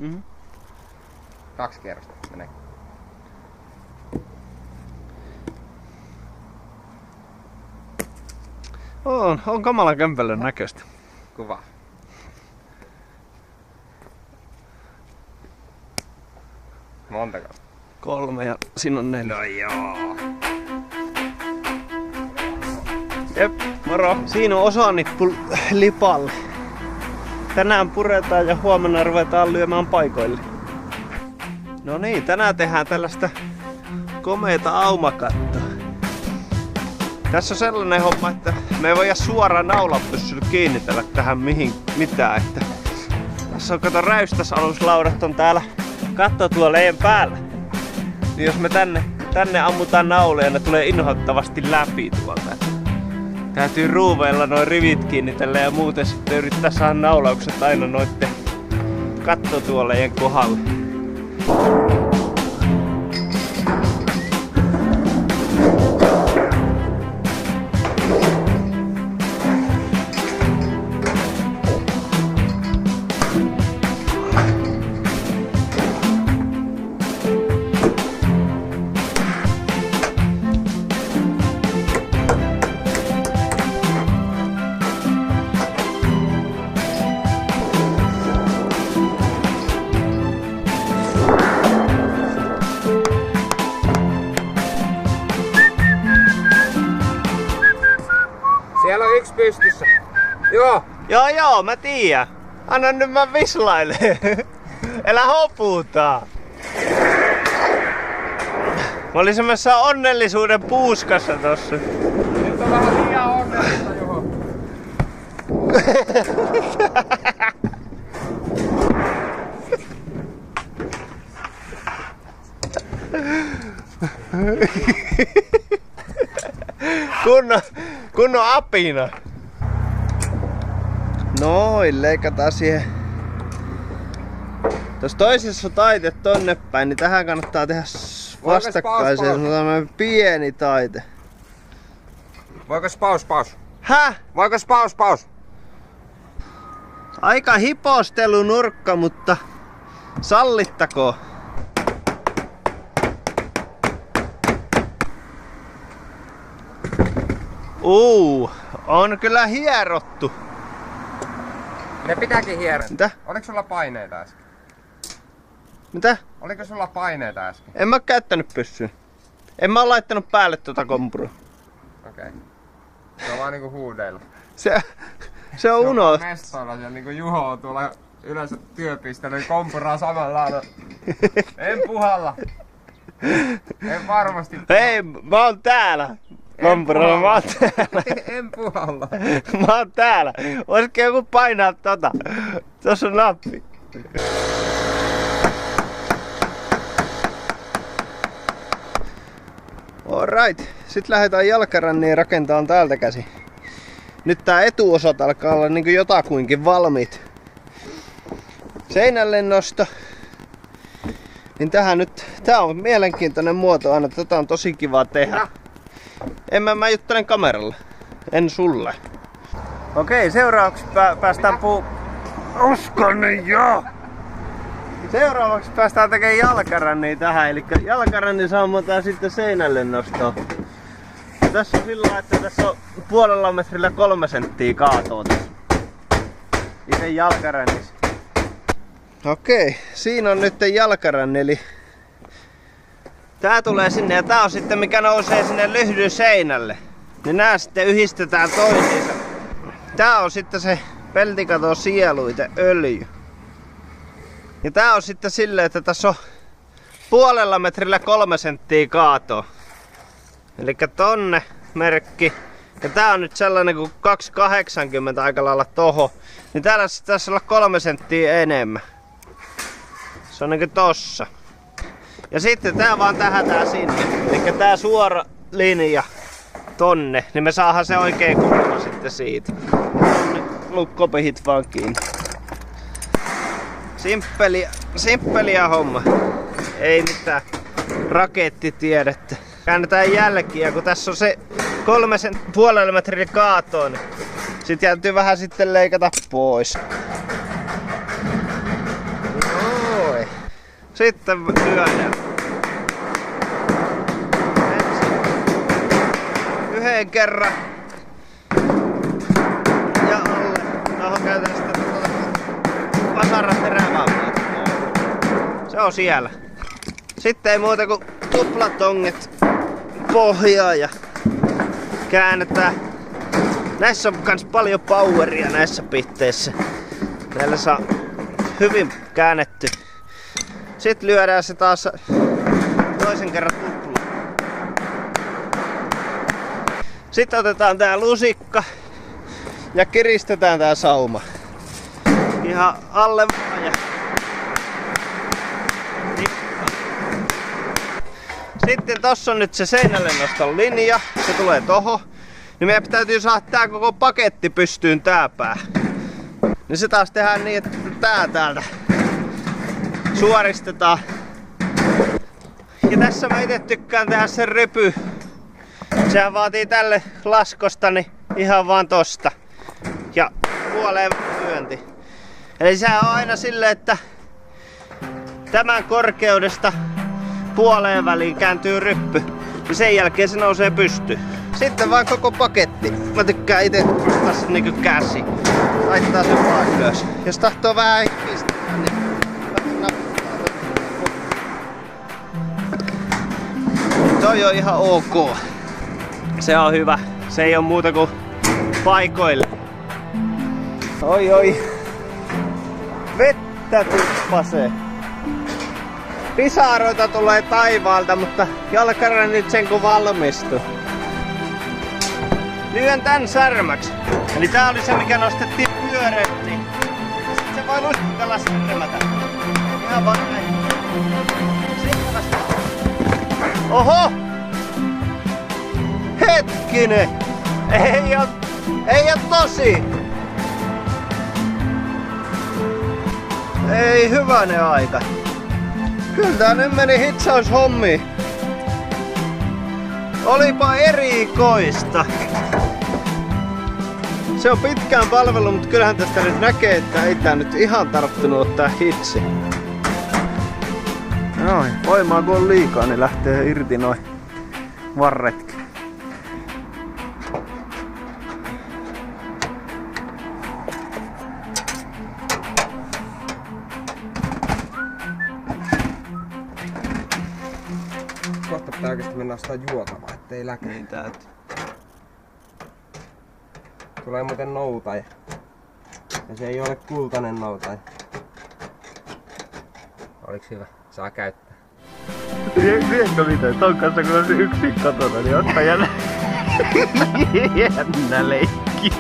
Mm-hmm. 2 kierrosta menee. On kamalan kämpälön näköistä. Kuva. Montako? 3 ja siinä on 4. No joo. Jep, moro. Siinä on osanippu lipalle. Tänään puretaan ja huomenna ruvetaan lyömään paikoille. No niin, tänään tehdään tällaista komeeta aumakattoa. Tässä on sellainen homma, että me ei voida suoraan naulapyssyllä kiinnitellä tähän mitään. Että tässä on, kato, räystäsaluslaudat on täällä kattotuoleen päällä. Niin jos me tänne ammutaan nauleja, ne tulee inhottavasti läpi tuolta. Täytyy ruuveilla noin rivit kiinnitellä ja muuten sitten yrittää saada naulaukset aina noitten kattotuolejen kohdalle. Siellä on 1 pystyssä. Joo. Joo, mä tiedän. Anna nyt mä vislailen. Älä hoputa. Mä olin semmoisessa onnellisuuden puuskassa tossa. Nyt on vähän liian onnellista, Juho. Kunnon apina. Noin, leikataan siihen. Tuossa toisessa on taite tonne päin, niin tähän kannattaa tehdä vastakkaisen. Se on tämmönen pieni taite. Voiko paus? Häh? Voiko paus? Aika hipostelunurkka, mutta sallittakoon. On kyllä hierottu. Ne pitääkin hierottaa. Mitä? Oliko sulla paineita äsken? Mitä? Oliko sulla paineita äsken? En mä oo käyttänyt pyssyä. En mä oo laittanut päälle tuota kompurua. Okei. Se on vaan niinku huudeilla. Se on unohtu. Mestoilla siellä niinku Juho on tuolla yleensä työpisteellä, niin kompuraa samalla lailla. En puhalla. En varmasti. Hei, mä oon täällä. Kompuralla, mä oon täällä. En puhalla. Mä oon täällä. Voisiko joku painaa tota? Tossa on nappi. Alright. Sitten lähdetään jalkaränniin rakentamaan täältä käsin. Nyt tää etuosat alkaa olla niinku jotakuinkin valmiit. Seinälle nosto. Niin tää on mielenkiintoinen muoto aina. Tätä on tosi kiva tehdä. Mä juttelen kameralla. En sulle. Okei, seuraavaksi päästään Uskon jo! Seuraavaksi päästään tekemään jalkaränniä tähän. Eli jalkaränni sammutaan sitten seinälle nostoon. Tässä on sillä, että tässä on 0,5 metrillä 3 senttiä kaatoa tässä. Itse jalkarännissä. Okei, siinä on nyt jalkaränni, eli tää tulee sinne ja tää on sitten mikä nousee sinne lyhdyn seinälle. Niin nää sitten yhdistetään toisiinsa. Tää on sitten se peltikaton sieluite öljy. Ja tää on sitten silleen, että tässä on 0,5 metrillä 3 senttiä kaatoa. Elikkä tonne merkki. Ja tää on nyt sellainen kuin 2,80 aika lailla toho. Niin täällä tässä olla 3 senttiä enemmän. Se on niinku tossa. Ja sitten tää vaan tähätään sinne. Elikkä tää suora linja tonne. Niin me saadaan se oikein kuva sitten siitä. Lukkopihit vaan kiinni. Simppeliä homma. Ei mitään rakettitiedettä. Käännetään jälkiä, kun tässä on se 3,5 metriä kaatoon. Sitten täytyy vähän sitten leikata pois. Sitten lyödään. Yhden kerran. Ja alle. Tuohon käytän sitä vasaraterävää. Se on siellä. Sitten ei muuta kuin tuplatongit pohjaan ja käännetään. Näissä on kans paljon poweria näissä pihteissä. Näillä saa hyvin käännetty. Sitten lyödään se taas toisen kerran tupla. Sitten otetaan tää lusikka ja kiristetään tää sauma. Ihan alle vaan ja sitten tossa on nyt se seinälle noston linja. Se tulee tohon. Niin meidän täytyy saada tää koko paketti pystyyn tää pää. Niin se taas tehdään niin, että tää täältä suoristetaan. Ja tässä mä ite tykkään tehdä sen rypy. Sehän vaatii tälle laskosta niin ihan vaan tosta. Ja puoleen lyönti. Eli sehän on aina silleen, että tämän korkeudesta puoleen väliin kääntyy ryppy. Ja sen jälkeen se nousee pystyyn. Sitten vaan koko paketti. Mä tykkään ite tässä niinku käsi. Laittaa sen vaan ylös. Jos tahtoo vähän pistää, niin nappaa. Toi on ihan ok. Se on hyvä. Se ei oo muuta kuin paikoille. Oi. Vettä tuppasee. Pisaroita tulee taivaalta, mutta jalkara nyt sen kun valmistuu. Lyön tän särmäksi. Eli tää oli se mikä nostettiin pyöreettiin. Sitten se voi luistella särmätä. Ihan vaan näin. Sitten vasta. Oho! Hetkinen! Ei oo tosi! Ei hyvänen aika. Kyllä tää nyt meni hitsaushommiin. Olipa erikoista. Se on pitkään palvelu, mutta kyllähän tästä nyt näkee, että ei tää nyt ihan tarttunut ottaa hitsi. Noin, voimaa kun on liikaa, niin lähtee irti noin varretkin. Kohta pitää oikeesti mennä ostaa juotavaa, ettei läkäy. Niin täytyy. Tulee muuten noutaja. Ja se ei ole kultainen noutaja. Oliks hyvä? Saa käyttää. Tiedätkö mitä? Ton kanssa kun on yksin kotona, niin ottaa jännä leikkiä.